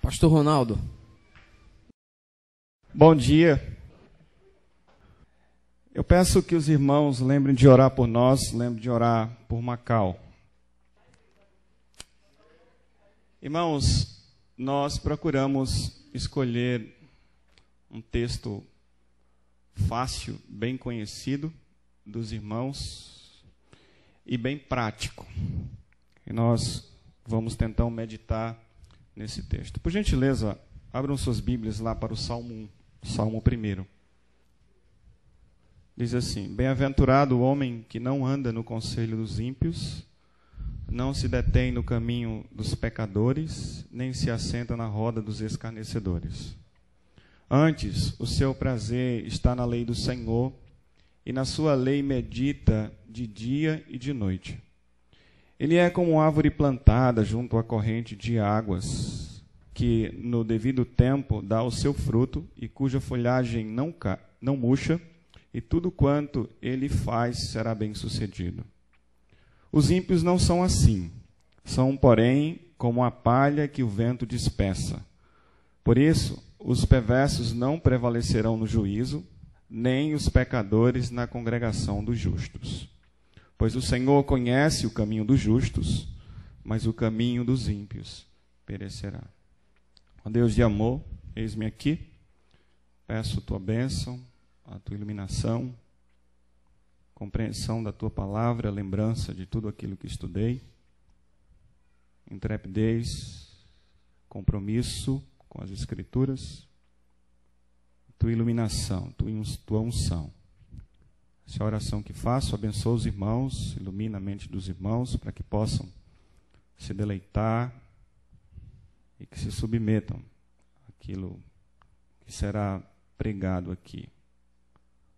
Pastor Ronaldo. Bom dia. Eu peço que os irmãos lembrem de orar por nós, lembrem de orar por Macau. Irmãos, nós procuramos escolher um texto fácil, bem conhecido dos irmãos e bem prático. E nós vamos tentar meditar nesse texto. Por gentileza, abram suas Bíblias lá para o Salmo 1, Salmo 1. Diz assim: Bem-aventurado o homem que não anda no conselho dos ímpios, não se detém no caminho dos pecadores, nem se assenta na roda dos escarnecedores. Antes, o seu prazer está na lei do Senhor, e na sua lei medita de dia e de noite. Ele é como árvore plantada junto à corrente de águas, que no devido tempo dá o seu fruto, e cuja folhagem não murcha, e tudo quanto ele faz será bem-sucedido. Os ímpios não são assim, são, porém, como a palha que o vento dispersa. Por isso, os perversos não prevalecerão no juízo, nem os pecadores na congregação dos justos. Pois o Senhor conhece o caminho dos justos, mas o caminho dos ímpios perecerá. Ó Deus de amor, eis-me aqui, peço tua bênção, a tua iluminação, compreensão da tua palavra, lembrança de tudo aquilo que estudei, intrepidez, compromisso com as Escrituras, tua iluminação, tua unção. Essa é a oração que faço, abençoa os irmãos, ilumina a mente dos irmãos, para que possam se deleitar e que se submetam àquilo que será pregado aqui.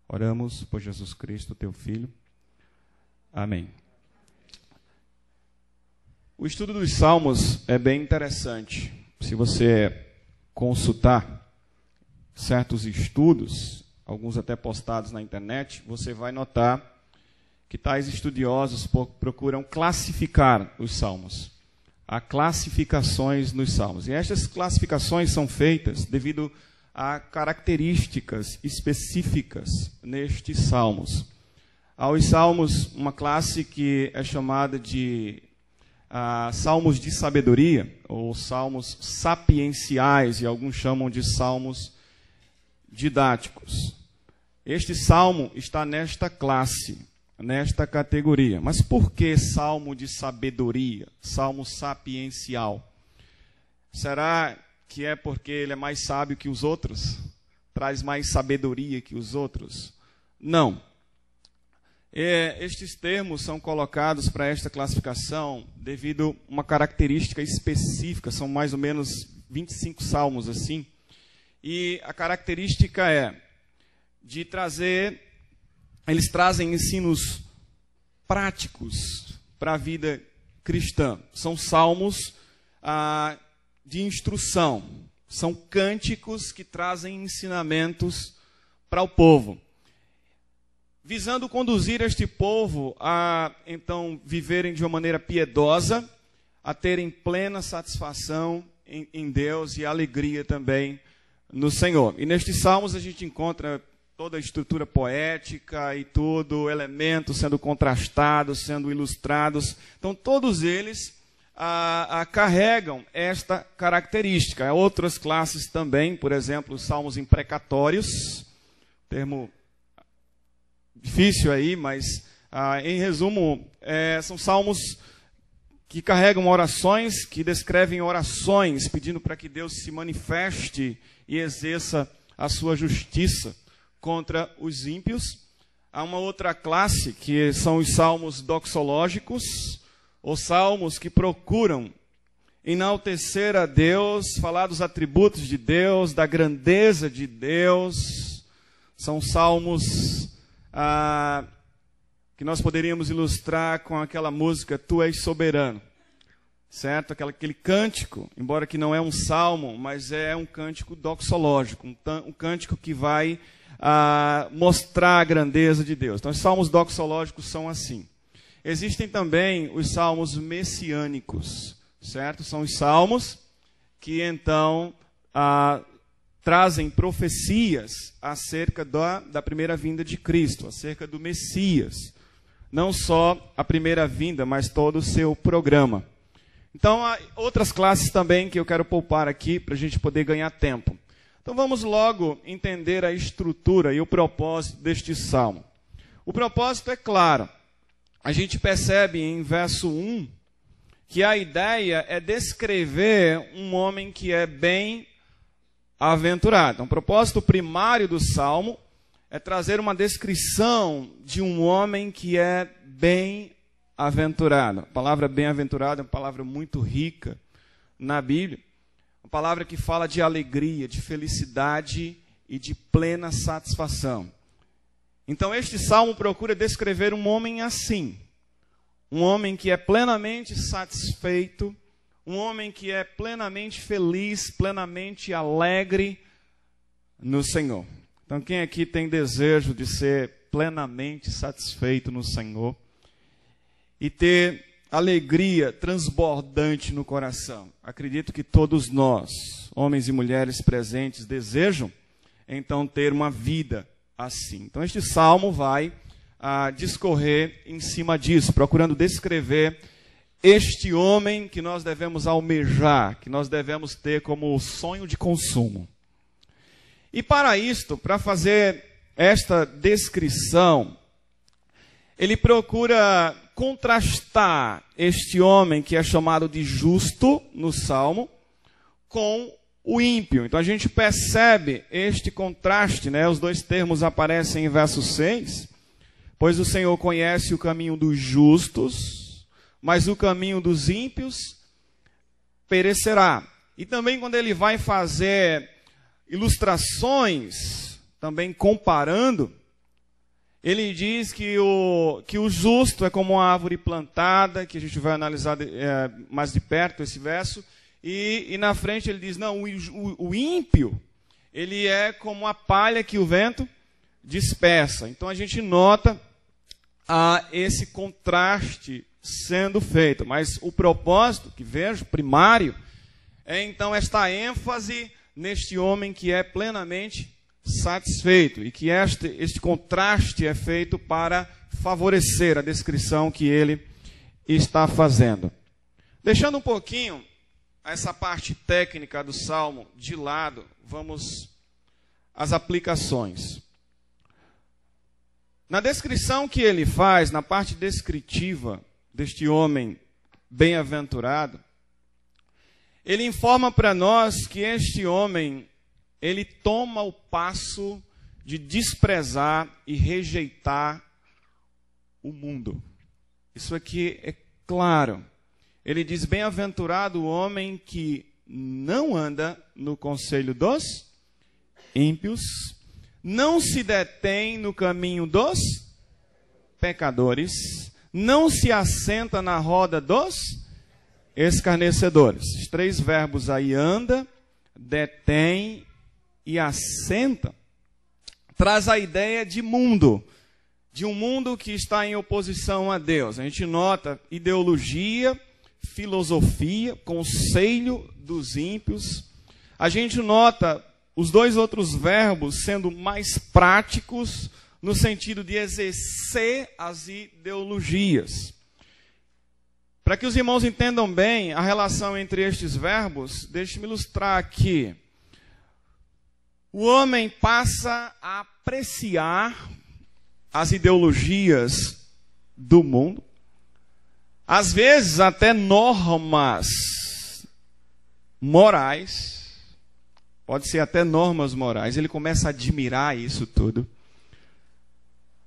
Oramos por Jesus Cristo, teu Filho. Amém. O estudo dos Salmos é bem interessante. Se você consultar certos estudos, alguns até postados na internet, você vai notar que tais estudiosos procuram classificar os Salmos. Há classificações nos Salmos. E estas classificações são feitas devido a características específicas nestes Salmos. Há os Salmos, uma classe que é chamada de Salmos de sabedoria, ou Salmos sapienciais, e alguns chamam de Salmos didáticos. Este salmo está nesta classe, nesta categoria. Mas por que salmo de sabedoria, salmo sapiencial? Será que é porque ele é mais sábio que os outros? Traz mais sabedoria que os outros? Não. Estes termos são colocados para esta classificação devido a uma característica específica. São mais ou menos 25 salmos assim. E a característica é de trazer, eles trazem ensinos práticos para a vida cristã. São salmos de instrução, são cânticos que trazem ensinamentos para o povo, visando conduzir este povo a, então, viverem de uma maneira piedosa, a terem plena satisfação em Deus e alegria também no Senhor. E nestes salmos a gente encontra toda a estrutura poética e tudo, elementos sendo contrastados, sendo ilustrados. Então, todos eles carregam esta característica. Há outras classes também, por exemplo, os salmos imprecatórios, termo difícil aí, mas em resumo, são salmos que carregam orações, que descrevem orações, pedindo para que Deus se manifeste e exerça a sua justiça contra os ímpios. Há uma outra classe, que são os salmos doxológicos, ou salmos que procuram enaltecer a Deus, falar dos atributos de Deus, da grandeza de Deus. São salmos que nós poderíamos ilustrar com aquela música Tu és soberano, certo? Aquele cântico, embora que não é um salmo, mas é um cântico doxológico, um cântico que vai mostrar a grandeza de Deus. Então, os salmos doxológicos são assim. Existem também os salmos messiânicos, certo? São os salmos que então trazem profecias acerca da primeira vinda de Cristo, acerca do Messias. Não só a primeira vinda, mas todo o seu programa. Então, há outras classes também que eu quero poupar aqui para a gente poder ganhar tempo. Então, vamos logo entender a estrutura e o propósito deste salmo. O propósito é claro. A gente percebe em verso 1 que a ideia é descrever um homem que é bem-aventurado. Então, o propósito primário do salmo é trazer uma descrição de um homem que é bem-aventurado. A palavra bem-aventurado é uma palavra muito rica na Bíblia. Uma palavra que fala de alegria, de felicidade e de plena satisfação. Então, este salmo procura descrever um homem assim. Um homem que é plenamente satisfeito, um homem que é plenamente feliz, plenamente alegre no Senhor. Então, quem aqui tem desejo de ser plenamente satisfeito no Senhor e ter alegria transbordante no coração? Acredito que todos nós, homens e mulheres presentes, desejam, então, ter uma vida assim. Então, este salmo vai discorrer em cima disso, procurando descrever este homem que nós devemos almejar, que nós devemos ter como sonho de consumo. E para isto, para fazer esta descrição, ele procura contrastar este homem que é chamado de justo no Salmo com o ímpio. Então a gente percebe este contraste, né? Os dois termos aparecem em verso 6. Pois o Senhor conhece o caminho dos justos, mas o caminho dos ímpios perecerá. E também quando ele vai fazer ilustrações, também comparando, ele diz que o justo é como uma árvore plantada, que a gente vai analisar mais de perto esse verso, e na frente ele diz, não, o ímpio, ele é como a palha que o vento dispersa. Então a gente nota esse contraste sendo feito, mas o propósito que vejo, primário, é então esta ênfase neste homem que é plenamente satisfeito, e que este contraste é feito para favorecer a descrição que ele está fazendo. Deixando um pouquinho essa parte técnica do Salmo de lado, vamos às aplicações. Na descrição que ele faz, na parte descritiva deste homem bem-aventurado, ele informa para nós que este homem, ele toma o passo de desprezar e rejeitar o mundo. Isso aqui é claro. Ele diz, bem-aventurado o homem que não anda no conselho dos ímpios, não se detém no caminho dos pecadores, não se assenta na roda dos escarnecedores. Os três verbos aí, anda, detém e assenta, traz a ideia de mundo, de um mundo que está em oposição a Deus. A gente nota ideologia, filosofia, conselho dos ímpios. A gente nota os dois outros verbos sendo mais práticos no sentido de exercer as ideologias. Para que os irmãos entendam bem a relação entre estes verbos, deixe-me ilustrar aqui. O homem passa a apreciar as ideologias do mundo, às vezes até normas morais, pode ser até normas morais, ele começa a admirar isso tudo.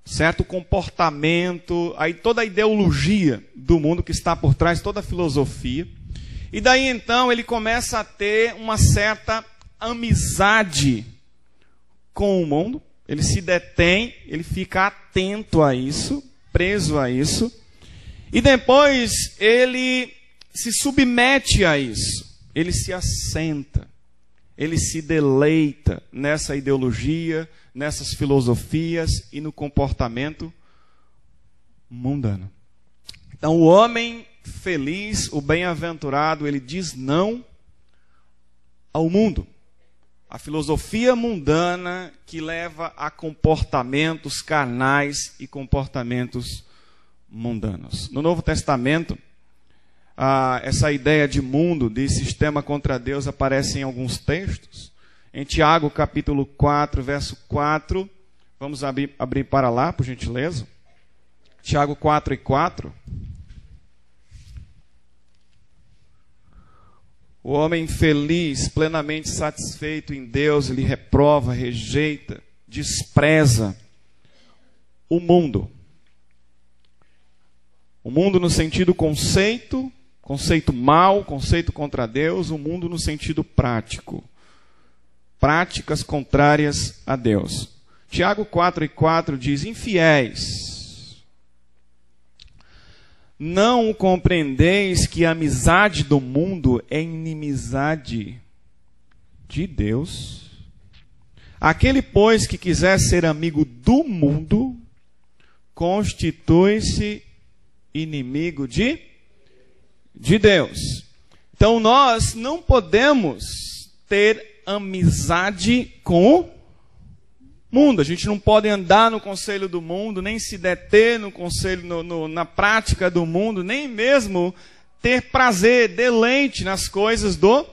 Certo comportamento, aí toda a ideologia do mundo que está por trás, toda a filosofia. E daí então ele começa a ter uma certa amizade com o mundo. Ele se detém, ele fica atento a isso, preso a isso. E depois ele se submete a isso. Ele se assenta, ele se deleita nessa ideologia, nessas filosofias e no comportamento mundano. Então, o homem feliz, o bem-aventurado, ele diz não ao mundo. A filosofia mundana que leva a comportamentos carnais e comportamentos mundanos. No Novo Testamento, essa ideia de mundo, de sistema contra Deus, aparece em alguns textos. Em Tiago, capítulo 4, verso 4. Vamos abrir para lá, por gentileza. Tiago 4 e 4. O homem feliz, plenamente satisfeito em Deus, ele reprova, rejeita, despreza o mundo. O mundo no sentido conceito mau, conceito contra Deus, o mundo no sentido prático. Práticas contrárias a Deus. Tiago 4 e 4 diz: infiéis, não compreendeis que a amizade do mundo é inimizade de Deus? Aquele, pois, que quiser ser amigo do mundo, constitui-se inimigo de Deus. Então nós não podemos ter amizade com o mundo. A gente não pode andar no conselho do mundo, nem se deter no conselho, na prática do mundo, nem mesmo ter prazer, deleite nas coisas do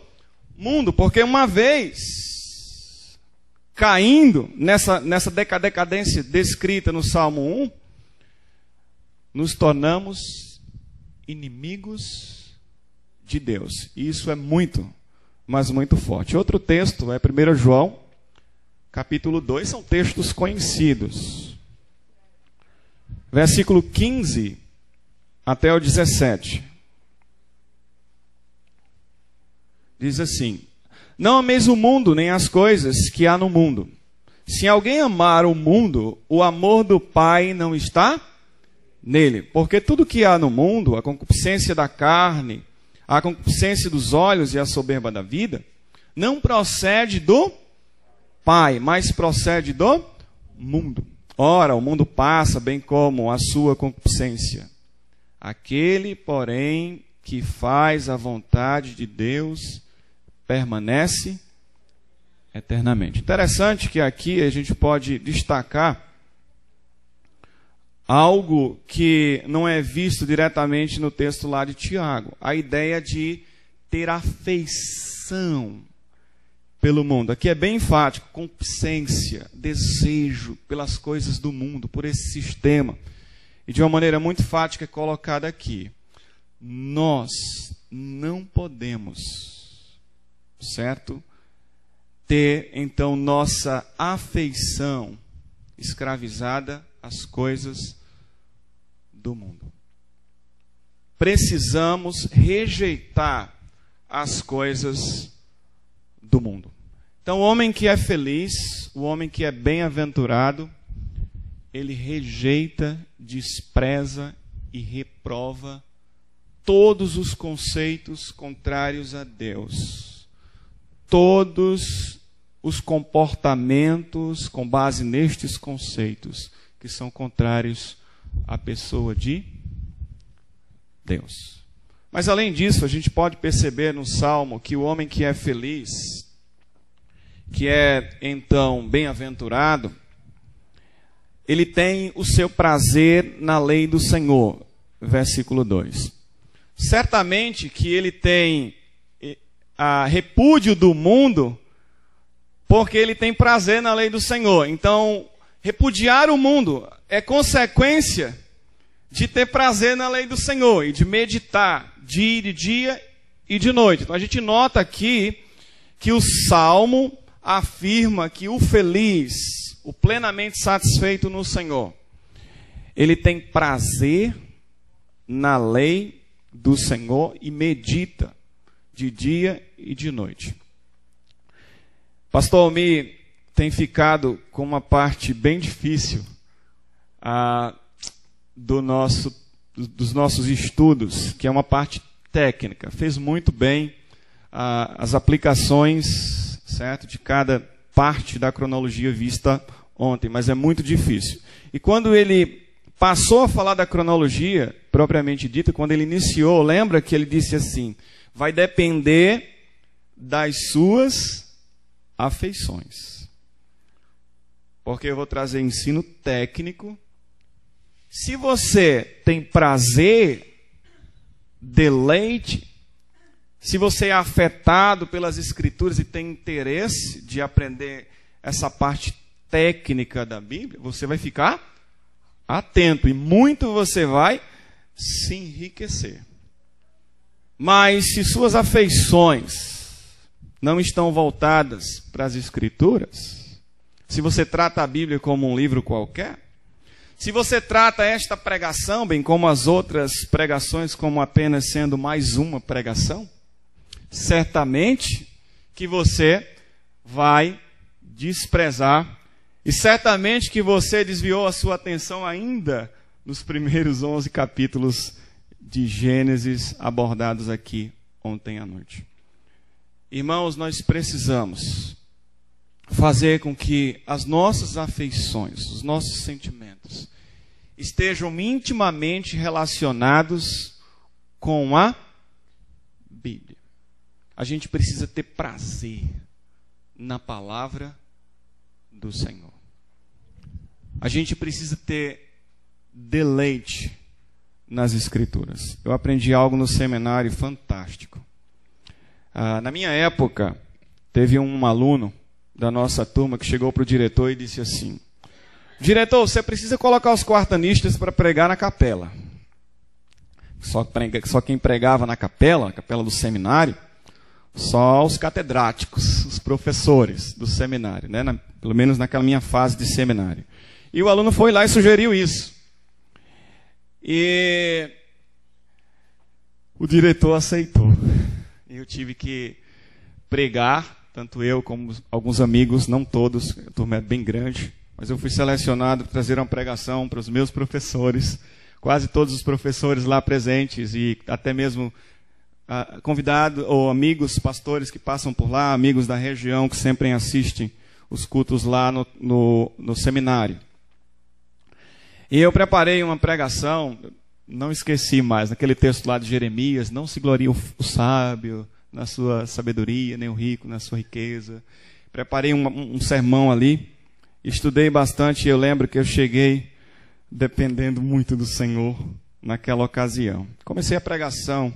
mundo, porque uma vez caindo nessa decadência descrita no Salmo 1, nos tornamos inimigos de Deus. E isso é muito, mas muito forte. Outro texto é 1 João, capítulo 2, são textos conhecidos. Versículo 15 até o 17. Diz assim: não ameis o mundo, nem as coisas que há no mundo. Se alguém amar o mundo, o amor do Pai não está nele. Porque tudo que há no mundo, a concupiscência da carne, a concupiscência dos olhos e a soberba da vida, não procede do Pai, mas procede do mundo. Ora, o mundo passa, bem como a sua concupiscência. Aquele, porém, que faz a vontade de Deus, permanece eternamente. Interessante que aqui a gente pode destacar algo que não é visto diretamente no texto lá de Tiago. A ideia de ter afeição pelo mundo. Aqui é bem enfático: concupiscência, desejo pelas coisas do mundo, por esse sistema. E de uma maneira muito enfática é colocada aqui: nós não podemos, certo, ter então nossa afeição escravizada às coisas do mundo. Precisamos rejeitar as coisas do mundo. Então, o homem que é feliz, o homem que é bem-aventurado, ele rejeita, despreza e reprova todos os conceitos contrários a Deus. Todos os comportamentos com base nestes conceitos que são contrários à pessoa de Deus. Mas além disso, a gente pode perceber no Salmo que o homem que é feliz, que é então bem-aventurado, ele tem o seu prazer na lei do Senhor. Versículo 2. Certamente que ele tem a repúdio do mundo, porque ele tem prazer na lei do Senhor. Então, repudiar o mundo é consequência de ter prazer na lei do Senhor e de meditar de dia e de noite. Então a gente nota aqui que o Salmo afirma que o feliz, o plenamente satisfeito no Senhor, ele tem prazer na lei do Senhor e medita de dia e de noite. Pastor Almir tem ficado com uma parte bem difícil dos nossos estudos, que é uma parte técnica. Fez muito bem as aplicações, certo, de cada parte da cronologia vista ontem, mas é muito difícil. E quando ele passou a falar da cronologia, propriamente dita, quando ele iniciou, lembra que ele disse assim: vai depender das suas afeições. Porque eu vou trazer ensino técnico. Se você tem prazer, deleite, se você é afetado pelas Escrituras e tem interesse de aprender essa parte técnica da Bíblia, você vai ficar atento e muito você vai se enriquecer. Mas se suas afeições não estão voltadas para as Escrituras, se você trata a Bíblia como um livro qualquer, se você trata esta pregação, bem como as outras pregações, como apenas sendo mais uma pregação, certamente que você vai desprezar e certamente que você desviou a sua atenção ainda nos primeiros 11 capítulos de Gênesis abordados aqui ontem à noite. Irmãos, nós precisamos fazer com que as nossas afeições, os nossos sentimentos, estejam intimamente relacionados com a Bíblia. A gente precisa ter prazer na palavra do Senhor. A gente precisa ter deleite nas Escrituras. Eu aprendi algo no seminário fantástico. Na minha época, teve um aluno da nossa turma que chegou para o diretor e disse assim: diretor, você precisa colocar os quartanistas para pregar na capela. Só quem pregava na capela do seminário, só os catedráticos, os professores do seminário, né? Pelo menos naquela minha fase de seminário. E o aluno foi lá e sugeriu isso. E o diretor aceitou. E eu tive que pregar, tanto eu como alguns amigos, não todos, a turma é bem grande, mas eu fui selecionado para trazer uma pregação para os meus professores, quase todos os professores lá presentes e até mesmo convidados ou amigos, pastores que passam por lá, amigos da região que sempre assistem os cultos lá no seminário. E eu preparei uma pregação, não esqueci mais, naquele texto lá de Jeremias: não se glorie o sábio na sua sabedoria, nem o rico na sua riqueza. Preparei um sermão ali, estudei bastante e eu lembro que eu cheguei dependendo muito do Senhor naquela ocasião. Comecei a pregação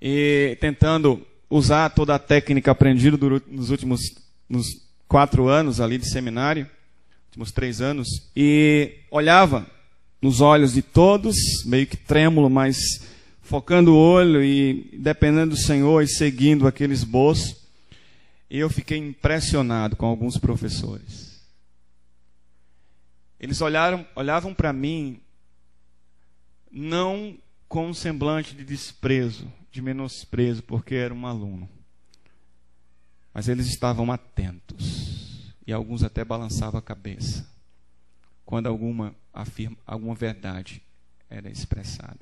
e tentando usar toda a técnica aprendida nos 4 anos ali de seminário, últimos 3 anos, e olhava nos olhos de todos, meio que trêmulo, mas focando o olho e dependendo do Senhor e seguindo aquele esboço. E eu fiquei impressionado com alguns professores. Eles olhavam para mim não com um semblante de desprezo, de menosprezo, porque era um aluno. Mas eles estavam atentos. E alguns até balançavam a cabeça quando alguma verdade era expressada.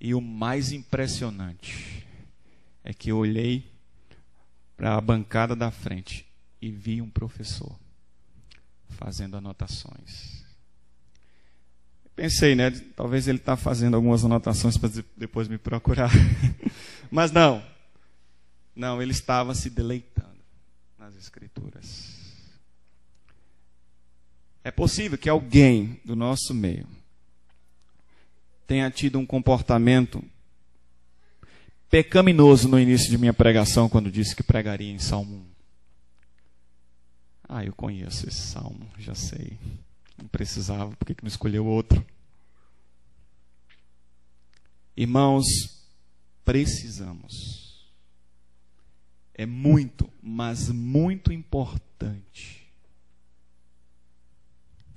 E o mais impressionante é que eu olhei para a bancada da frente e vi um professor fazendo anotações. Pensei, né? Talvez ele está fazendo algumas anotações para depois me procurar. Mas não, ele estava se deleitando nas Escrituras. É possível que alguém do nosso meio tenha tido um comportamento pecaminoso no início de minha pregação, quando disse que pregaria em Salmo 1. Eu conheço esse salmo, já sei. Não precisava, por que não escolheu outro? Irmãos, precisamos. É muito, mas muito importante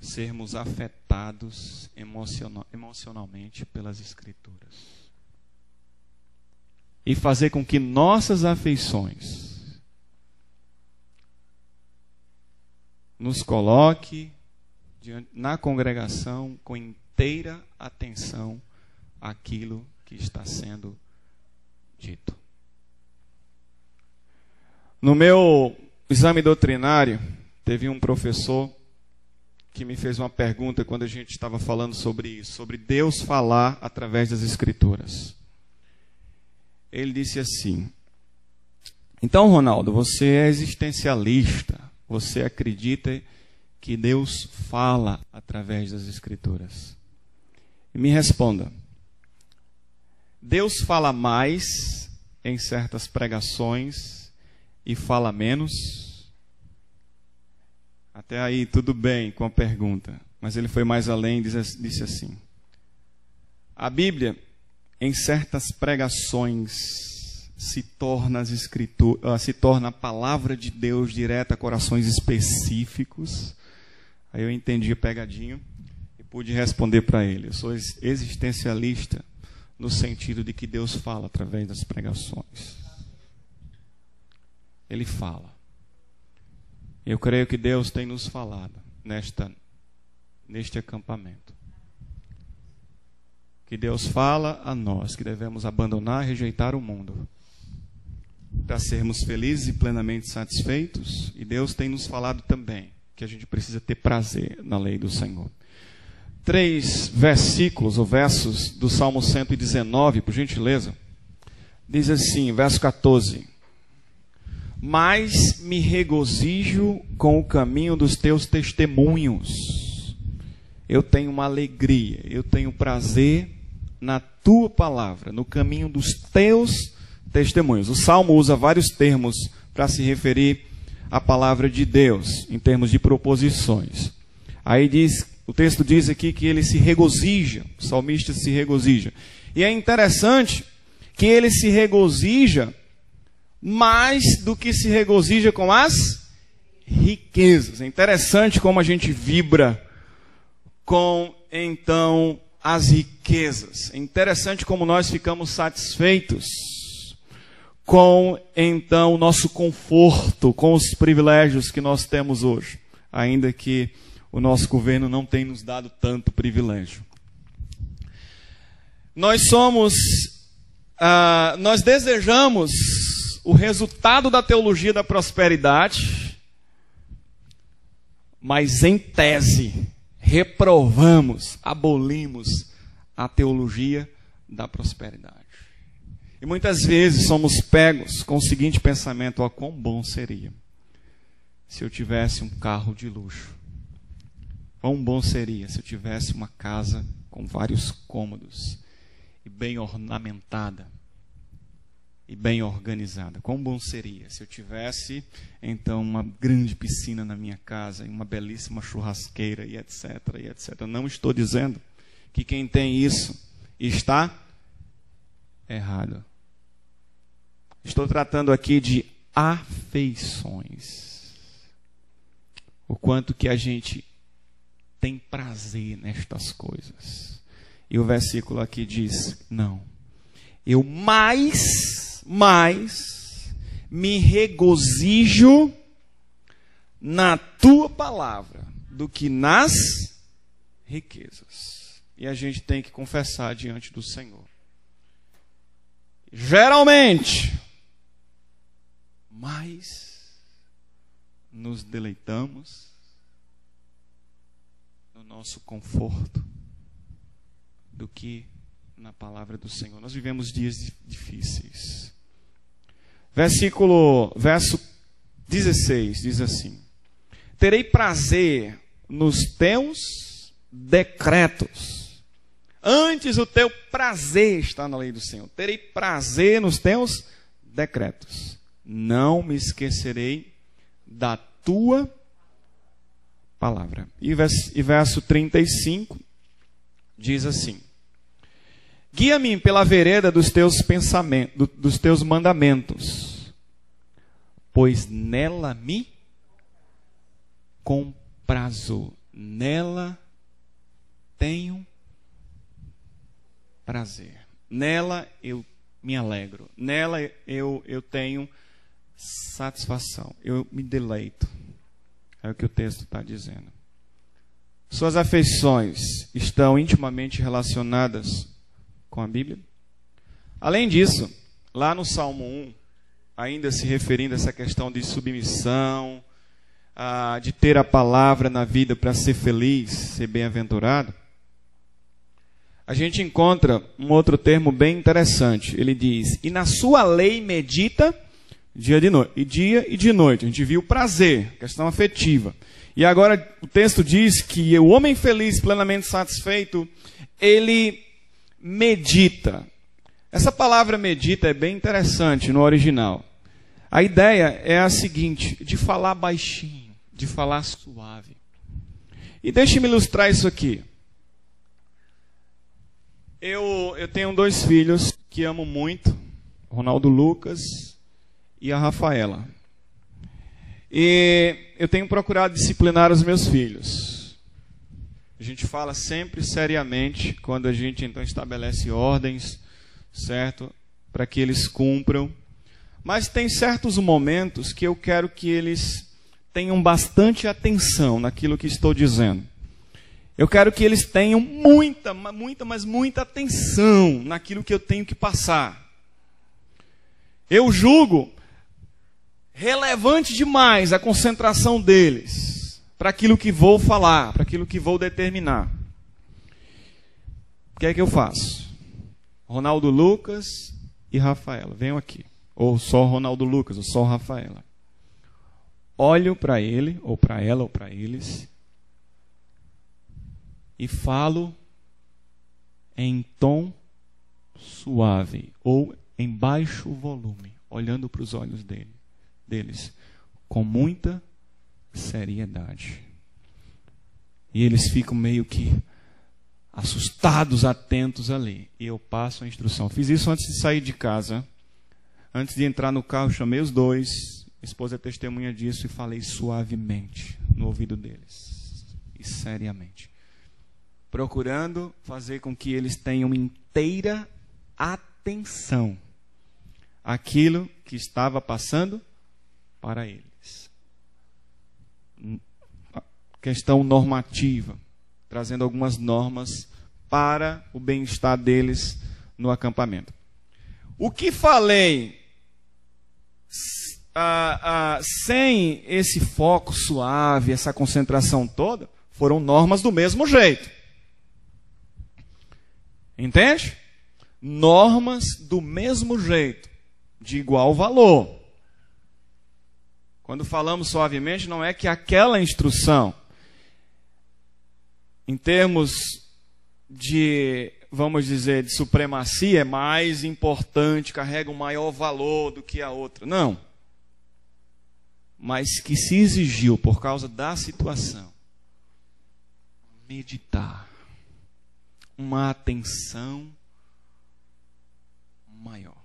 sermos afetados emocionalmente pelas Escrituras. E fazer com que nossas afeições nos coloque na congregação com inteira atenção àquilo que está sendo dito. No meu exame doutrinário, teve um professor que me fez uma pergunta quando a gente estava falando sobre isso, sobre Deus falar através das Escrituras. Ele disse assim: Então, Ronaldo, você é existencialista. Você acredita que Deus fala através das Escrituras? E me responda. Deus fala mais em certas pregações e fala menos? Até aí tudo bem com a pergunta, mas ele foi mais além e disse assim: a Bíblia, em certas pregações, se torna a palavra de Deus direta a corações específicos. Aí eu entendi a pegadinha e pude responder para ele. Eu sou existencialista no sentido de que Deus fala através das pregações. Ele fala. Eu creio que Deus tem nos falado neste acampamento. Que Deus fala a nós que devemos abandonar e rejeitar o mundo para sermos felizes e plenamente satisfeitos. E Deus tem nos falado também que a gente precisa ter prazer na lei do Senhor. 3 versículos ou versos do Salmo 119, por gentileza. Diz assim, verso 14: mas me regozijo com o caminho dos teus testemunhos. Eu tenho uma alegria, eu tenho prazer na tua palavra, no caminho dos teus testemunhos. O Salmo usa vários termos para se referir à palavra de Deus, em termos de proposições. Aí o texto diz aqui que ele se regozija, o salmista se regozija. E é interessante que ele se regozija mais do que se regozija com as riquezas. É interessante como a gente vibra com, então, as riquezas. É interessante como nós ficamos satisfeitos com, então, o nosso conforto, com os privilégios que nós temos hoje, ainda que o nosso governo não tenha nos dado tanto privilégio. Nós desejamos o resultado da teologia da prosperidade, mas em tese reprovamos, abolimos a teologia da prosperidade. E muitas vezes somos pegos com o seguinte pensamento: ó, quão bom seria se eu tivesse um carro de luxo. Quão bom seria se eu tivesse uma casa com vários cômodos e bem ornamentada e bem organizada. Quão bom seria se eu tivesse, então, uma grande piscina na minha casa e uma belíssima churrasqueira e etc, e etc. Eu não estou dizendo que quem tem isso está errado. Estou tratando aqui de afeições. O quanto que a gente tem prazer nestas coisas. E o versículo aqui diz: não, eu mais me regozijo na tua palavra do que nas riquezas. E a gente tem que confessar diante do Senhor. Geralmente, mais nos deleitamos no nosso conforto do que na palavra do Senhor. Nós vivemos dias difíceis. Verso 16 diz assim: terei prazer nos teus decretos. Antes o teu prazer está na lei do Senhor. Terei prazer nos teus decretos. Não me esquecerei da tua palavra. E verso 35 diz assim: guia-me pela vereda dos teus pensamentos, dos teus mandamentos, pois nela me comprazo. Nela tenho prazer. Nela eu me alegro. Nela eu tenho satisfação. Eu me deleito. É o que o texto está dizendo. Suas afeições estão intimamente relacionadas com a Bíblia. Além disso, lá no Salmo 1, ainda se referindo a essa questão de submissão, de ter a palavra na vida para ser feliz, ser bem-aventurado, a gente encontra um outro termo bem interessante. Ele diz: e na sua lei medita dia e de noite. A gente viu prazer, questão afetiva. E agora o texto diz que o homem feliz, plenamente satisfeito, ele medita. Essa palavra medita é bem interessante no original. A ideia é a seguinte, de falar baixinho, de falar suave. E deixe-me ilustrar isso aqui. Eu tenho 2 filhos que amo muito, Ronaldo Lucas e a Rafaela. E eu tenho procurado disciplinar os meus filhos. A gente fala sempre seriamente quando a gente então estabelece ordens, certo? Para que eles cumpram. Mas tem certos momentos que eu quero que eles tenham bastante atenção naquilo que estou dizendo. Eu quero que eles tenham muita atenção naquilo que eu tenho que passar. Eu julgo relevante demais a concentração deles para aquilo que vou falar, para aquilo que vou determinar. O que é que eu faço? Ronaldo Lucas e Rafaela, venham aqui. Ou só Ronaldo Lucas, ou só Rafaela. Olho para ele, ou para ela, ou para eles, e falo em tom suave, ou em baixo volume, olhando para os olhos deles, com muita seriedade. E eles ficam meio que assustados, atentos ali. E eu passo a instrução. Fiz isso antes de sair de casa. Antes de entrar no carro, chamei os 2. Minha esposa é testemunha disso e falei suavemente no ouvido deles. E seriamente. Procurando fazer com que eles tenham inteira atenção àquilo que estava passando para eles. Questão normativa, trazendo algumas normas para o bem-estar deles no acampamento. O que falei sem esse foco suave, essa concentração toda, foram normas do mesmo jeito. Entende? Normas do mesmo jeito, de igual valor. Quando falamos suavemente, não é que aquela instrução, em termos de, vamos dizer, de supremacia, é mais importante, carrega um maior valor do que a outra. Não. Mas que se exigiu, por causa da situação, meditar, uma atenção maior.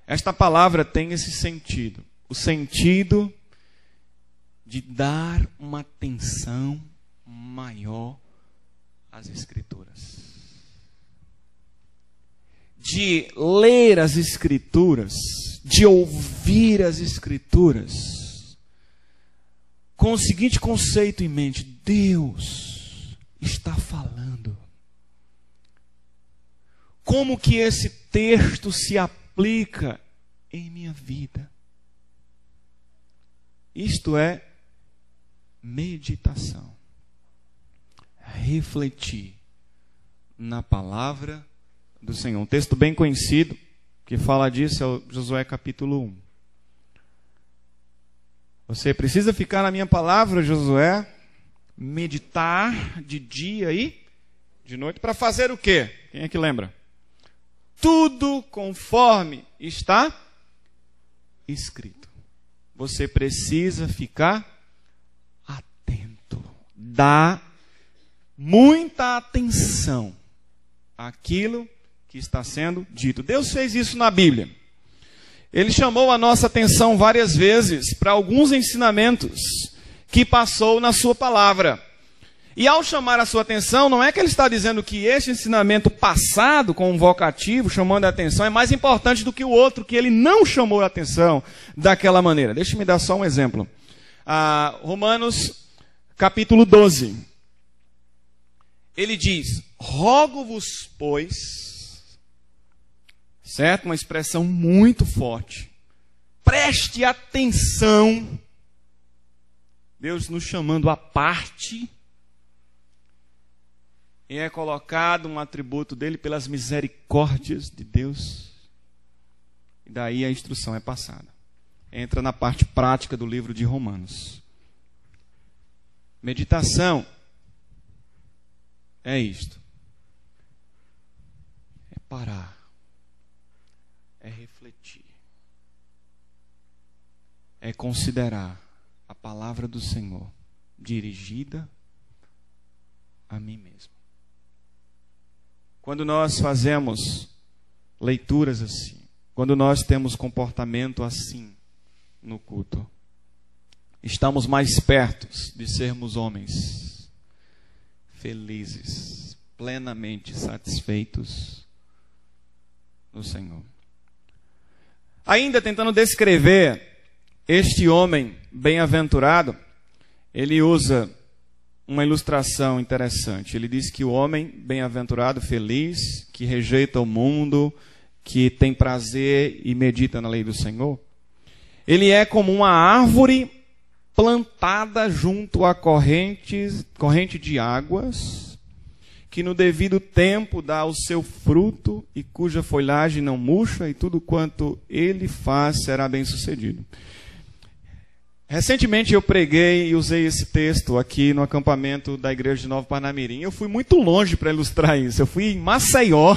Esta palavra tem esse sentido. O sentido de dar uma atenção maior às Escrituras. De ler as Escrituras, de ouvir as Escrituras, com o seguinte conceito em mente: Deus está falando. Como que esse texto se aplica em minha vida? Isto é meditação. Refletir na palavra do Senhor. Um texto bem conhecido que fala disso é o Josué capítulo 1. Você precisa ficar na minha palavra, Josué, meditar de dia e de noite, para fazer o quê? Quem é que lembra? Tudo conforme está escrito. Você precisa ficar atento. Dá muita atenção àquilo que está sendo dito. Deus fez isso na Bíblia. Ele chamou a nossa atenção várias vezes para alguns ensinamentos que passou na sua palavra. E ao chamar a sua atenção, não é que ele está dizendo que este ensinamento passado, com um vocativo, chamando a atenção, é mais importante do que o outro, que ele não chamou a atenção daquela maneira. Deixa-me dar só um exemplo. Romanos, capítulo 12. Ele diz: rogo-vos, pois, certo? Uma expressão muito forte. Preste atenção. Deus nos chamando à parte. E é colocado um atributo dele pelas misericórdias de Deus. E daí a instrução é passada. entra na parte prática do livro de Romanos. Meditação é isto. É parar. É refletir. É considerar a palavra do Senhor dirigida a mim mesmo. Quando nós fazemos leituras assim, quando nós temos comportamento assim no culto, estamos mais perto de sermos homens felizes, plenamente satisfeitos no Senhor. Ainda tentando descrever este homem bem-aventurado, ele usa uma ilustração interessante. Ele diz que o homem bem-aventurado, feliz, que rejeita o mundo, que tem prazer e medita na lei do Senhor, ele é como uma árvore plantada junto à corrente de águas, que no devido tempo dá o seu fruto e cuja folhagem não murcha, e tudo quanto ele faz será bem sucedido. Recentemente eu preguei e usei esse texto aqui no acampamento da igreja de Nova Parnamirim. Eu fui muito longe para ilustrar isso. Eu fui em Maceió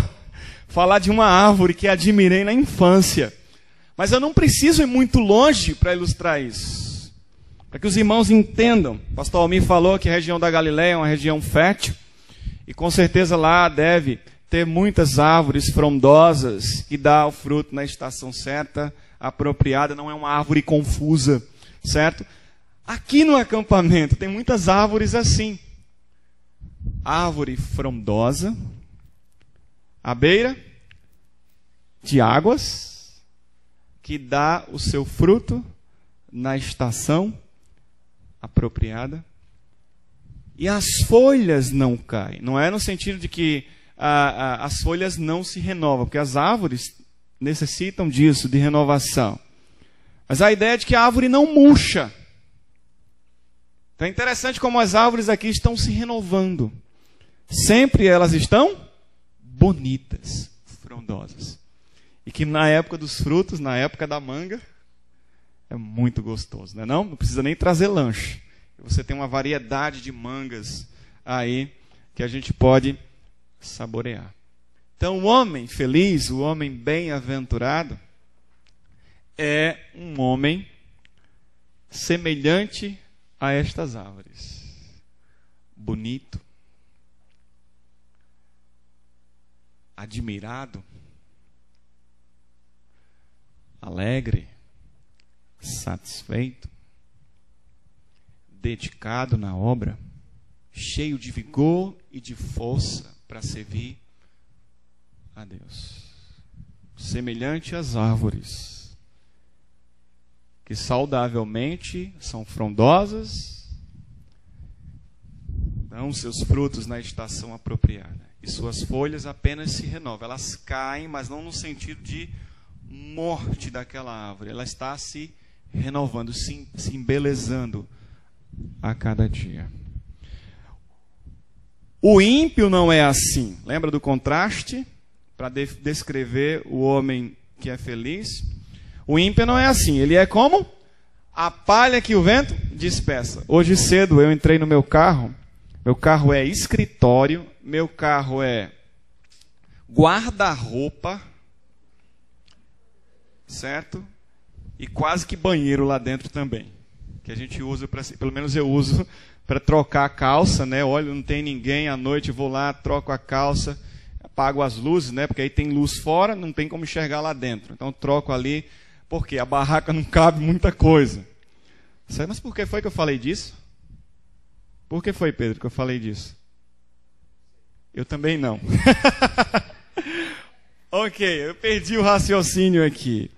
falar de uma árvore que admirei na infância. Mas eu não preciso ir muito longe para ilustrar isso. Para que os irmãos entendam. O pastor Almir falou que a região da Galileia é uma região fértil. E com certeza lá deve ter muitas árvores frondosas que dá o fruto na estação certa, apropriada. Não é uma árvore confusa. Certo? Aqui no acampamento tem muitas árvores assim. Árvore frondosa, à beira de águas, que dá o seu fruto na estação apropriada. E as folhas não caem. Não é no sentido de que as folhas não se renovam, porque as árvores necessitam disso, de renovação. Mas a ideia é de que a árvore não murcha. Então é interessante como as árvores aqui estão se renovando. Sempre elas estão bonitas, frondosas. E que na época dos frutos, na época da manga, é muito gostoso, não é não? Não precisa nem trazer lanche. Você tem uma variedade de mangas aí que a gente pode saborear. Então o homem feliz, o homem bem-aventurado, é um homem semelhante a estas árvores. Bonito, admirado, alegre, satisfeito, dedicado na obra, cheio de vigor e de força para servir a Deus. Semelhante às árvores, que saudavelmente são frondosas, dão seus frutos na estação apropriada. E suas folhas apenas se renovam. Elas caem, mas não no sentido de morte daquela árvore. Ela está se renovando, se embelezando a cada dia. O ímpio não é assim. Lembra do contraste? Para descrever o homem que é feliz. O ímpio não é assim, ele é como a palha que o vento dispersa. Hoje cedo eu entrei no meu carro é escritório, meu carro é guarda-roupa, certo? E quase que banheiro lá dentro também, que a gente usa, pelo menos eu uso, para trocar a calça, né? Olha, não tem ninguém, à noite eu vou lá, troco a calça, apago as luzes, né? Porque aí tem luz fora, não tem como enxergar lá dentro. Então troco ali, porque a barraca não cabe muita coisa. Mas por que foi que eu falei disso? Por que foi, Pedro, que eu falei disso? Eu também não. Ok, eu perdi o raciocínio aqui.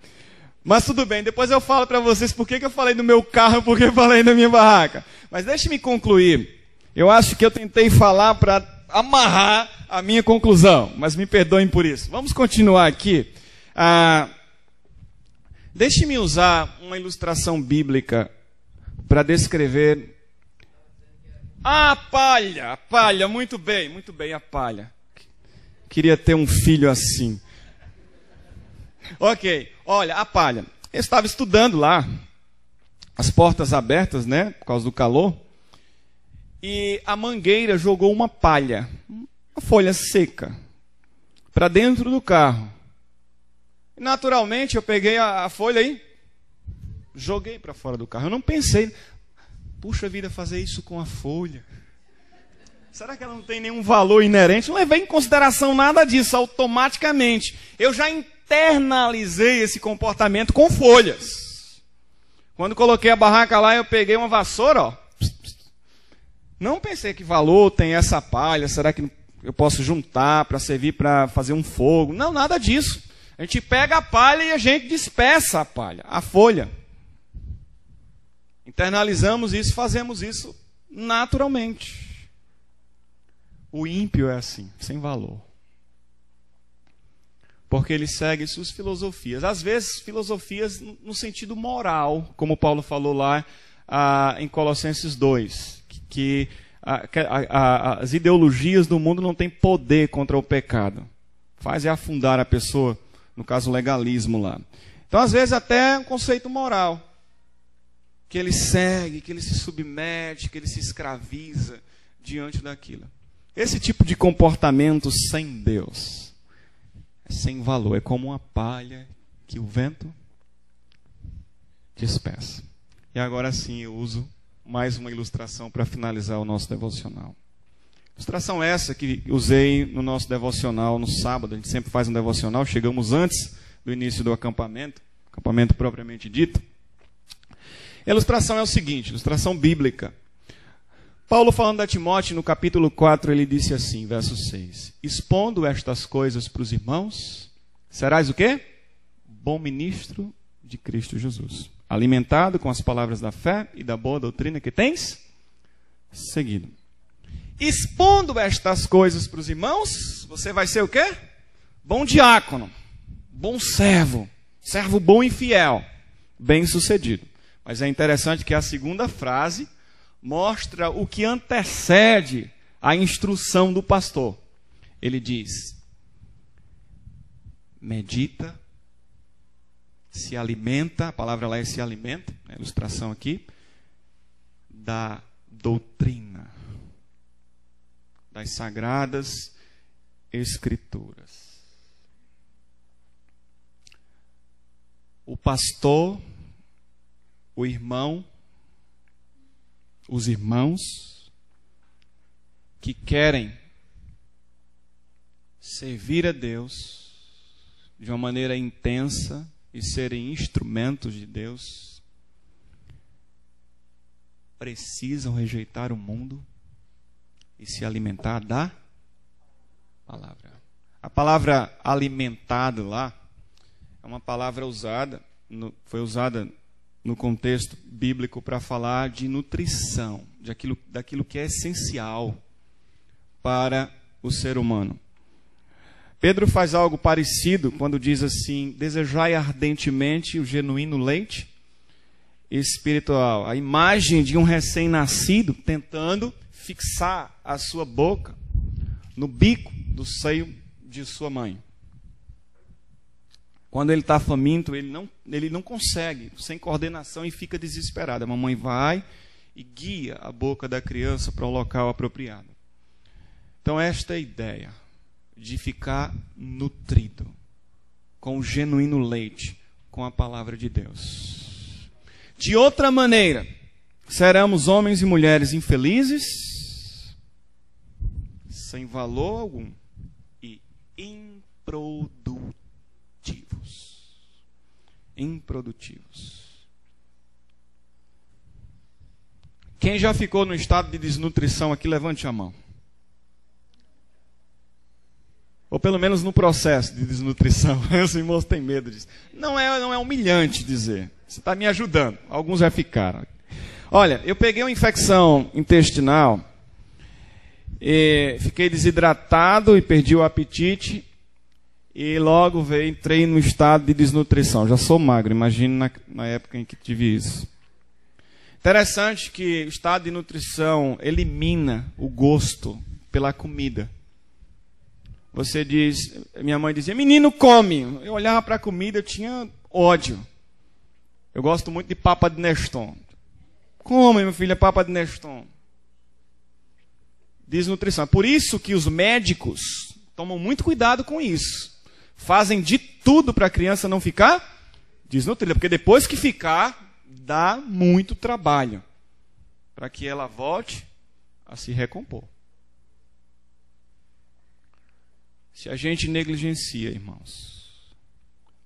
Mas tudo bem, depois eu falo para vocês por que eu falei do meu carro e por que eu falei da minha barraca. Mas deixe-me concluir. Eu acho que eu tentei falar para amarrar a minha conclusão, mas me perdoem por isso. Vamos continuar aqui. Deixe-me usar uma ilustração bíblica para descrever a palha, muito bem, a palha. Queria ter um filho assim. Ok, olha, a palha. Eu estava estudando lá, as portas abertas, né, por causa do calor, e a mangueira jogou uma palha, uma folha seca, para dentro do carro. Naturalmente, eu peguei a folha aí, joguei para fora do carro. Eu não pensei, puxa vida, fazer isso com a folha. Será que ela não tem nenhum valor inerente? Não levei em consideração nada disso, automaticamente. Eu já internalizei esse comportamento com folhas. Quando coloquei a barraca lá, eu peguei uma vassoura, ó. Não pensei que valor tem essa palha, será que eu posso juntar para servir para fazer um fogo? Não, nada disso. A gente pega a palha e a gente dispersa a palha, a folha. Internalizamos isso, fazemos isso naturalmente. O ímpio é assim, sem valor. Porque ele segue suas filosofias. Às vezes, filosofias no sentido moral, como Paulo falou lá em Colossenses 2, que as ideologias do mundo não têm poder contra o pecado. Faz afundar a pessoa, no caso o legalismo lá. Então, às vezes, até um conceito moral, que ele segue, que ele se submete, que ele se escraviza diante daquilo. Esse tipo de comportamento sem Deus é sem valor, é como uma palha que o vento dispersa. E agora sim eu uso mais uma ilustração para finalizar o nosso devocional. Ilustração essa que usei no nosso devocional no sábado. A gente sempre faz um devocional, chegamos antes do início do acampamento propriamente dito. A ilustração é o seguinte, ilustração bíblica. Paulo falando a Timóteo no capítulo 4, ele disse assim, verso 6. Expondo estas coisas para os irmãos, serás o quê? Bom ministro de Cristo Jesus. Alimentado com as palavras da fé e da boa doutrina que tens seguido. Expondo estas coisas para os irmãos, você vai ser o quê? Bom diácono, bom servo, servo bom e fiel, bem sucedido. Mas é interessante que a segunda frase mostra o que antecede a instrução do pastor. Ele diz, medita, se alimenta, a palavra lá é se alimenta, a ilustração aqui, da doutrina, das sagradas escrituras. O pastor, o irmão, os irmãos que querem servir a Deus de uma maneira intensa e serem instrumentos de Deus, precisam rejeitar o mundo e se alimentar da palavra. A palavra alimentado lá é uma palavra usada, foi usada no contexto bíblico para falar de nutrição, daquilo que é essencial para o ser humano. Pedro faz algo parecido quando diz assim, desejai ardentemente o genuíno leite espiritual. A imagem de um recém-nascido tentando fixar a sua boca no bico do seio de sua mãe. Quando ele está faminto, ele não consegue, sem coordenação, e fica desesperado. A mamãe vai e guia a boca da criança para o local apropriado. Então, esta é a ideia de ficar nutrido com o genuíno leite, com a palavra de Deus. De outra maneira, seremos homens e mulheres infelizes, sem valor algum e improdutivos. Quem já ficou no estado de desnutrição aqui, levante a mão. Ou pelo menos no processo de desnutrição. Os irmãos têm medo disso. Não é humilhante dizer. Você está me ajudando. Alguns já ficaram. Olha, eu peguei uma infecção intestinal, e fiquei desidratado e perdi o apetite. E logo entrei no estado de desnutrição. Já sou magro, imagine na época em que tive isso. Interessante que o estado de nutrição elimina o gosto pela comida. Você diz, minha mãe dizia, menino come. Eu olhava para a comida, eu tinha ódio. Eu gosto muito de papa de Neston. Como, meu filho, é papa de Neston? Desnutrição. Por isso que os médicos tomam muito cuidado com isso. Fazem de tudo para a criança não ficar desnutrida. Porque depois que ficar, dá muito trabalho para que ela volte a se recompor. Se a gente negligencia, irmãos,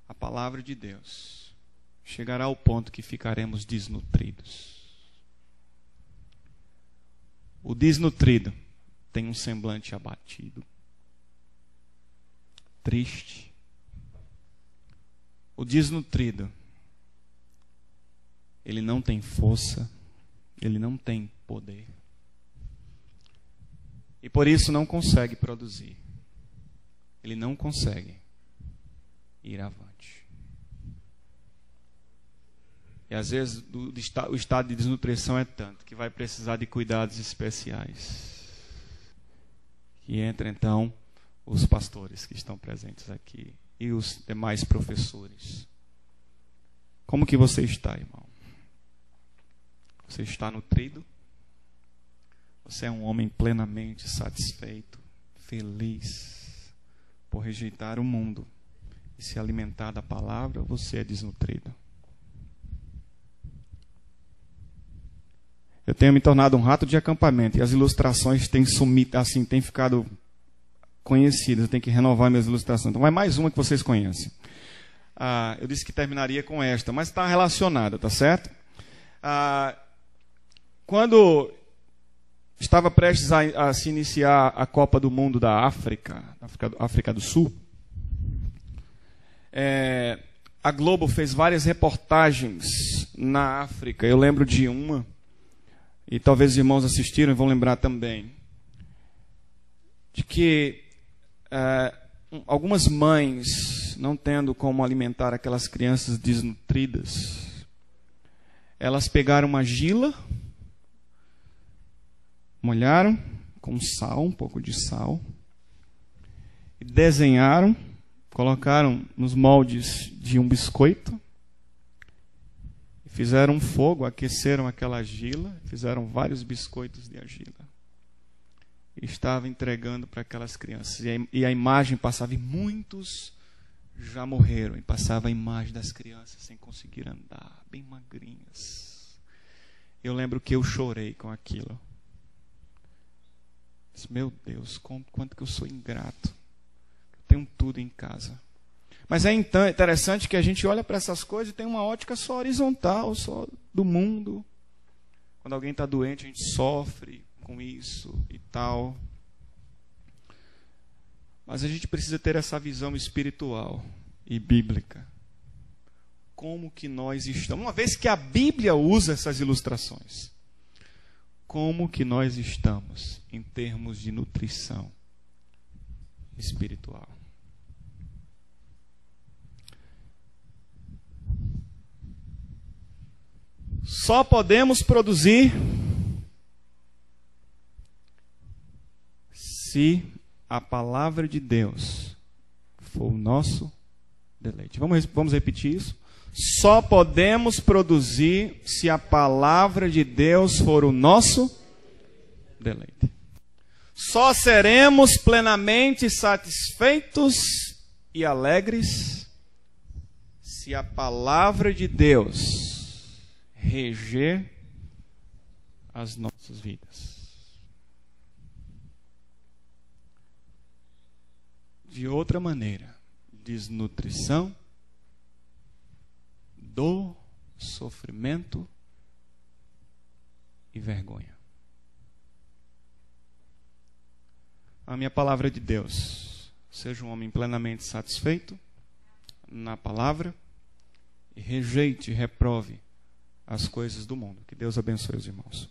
a palavra de Deus, chegará ao ponto que ficaremos desnutridos. O desnutrido tem um semblante abatido, triste. O desnutrido, ele não tem força, ele não tem poder. E por isso não consegue produzir. Ele não consegue ir avante. E às vezes o estado de desnutrição é tanto que vai precisar de cuidados especiais. E entra então os pastores que estão presentes aqui e os demais professores. Como que você está, irmão? Você está nutrido? Você é um homem plenamente satisfeito, feliz por rejeitar o mundo e se alimentar da palavra? Ou você é desnutrido? Eu tenho me tornado um rato de acampamento e as ilustrações têm sumido, assim, têm ficado conhecidas. Eu tenho que renovar minhas ilustrações. Então vai mais uma que vocês conhecem. Eu disse que terminaria com esta, mas está relacionada, tá certo? Quando estava prestes a se iniciar a Copa do Mundo da África do Sul, a Globo fez várias reportagens na África. Eu lembro de uma, e talvez os irmãos assistiram e vão lembrar também, de que algumas mães, não tendo como alimentar aquelas crianças desnutridas, elas pegaram uma argila, molharam com sal, um pouco de sal, e desenharam, colocaram nos moldes de um biscoito, e fizeram um fogo, aqueceram aquela argila, fizeram vários biscoitos de argila. E estavam entregando para aquelas crianças. E a imagem passava, e muitos já morreram, e passava a imagem das crianças sem conseguir andar, bem magrinhas. Eu lembro que eu chorei com aquilo. Meu Deus, quanto que eu sou ingrato. Eu tenho tudo em casa. Mas é interessante que a gente olha para essas coisas e tem uma ótica só horizontal, só do mundo. Quando alguém está doente, a gente sofre com isso e tal. Mas a gente precisa ter essa visão espiritual e bíblica. Como que nós estamos? Uma vez que a Bíblia usa essas ilustrações, como que nós estamos em termos de nutrição espiritual? Só podemos produzir se a palavra de Deus for o nosso deleite. Vamos repetir isso? Só podemos produzir se a palavra de Deus for o nosso deleite. Só seremos plenamente satisfeitos e alegres se a palavra de Deus reger as nossas vidas. De outra maneira, desnutrição, dor, sofrimento e vergonha. A minha palavra de Deus, seja um homem plenamente satisfeito na palavra e rejeite e reprove as coisas do mundo. Que Deus abençoe os irmãos.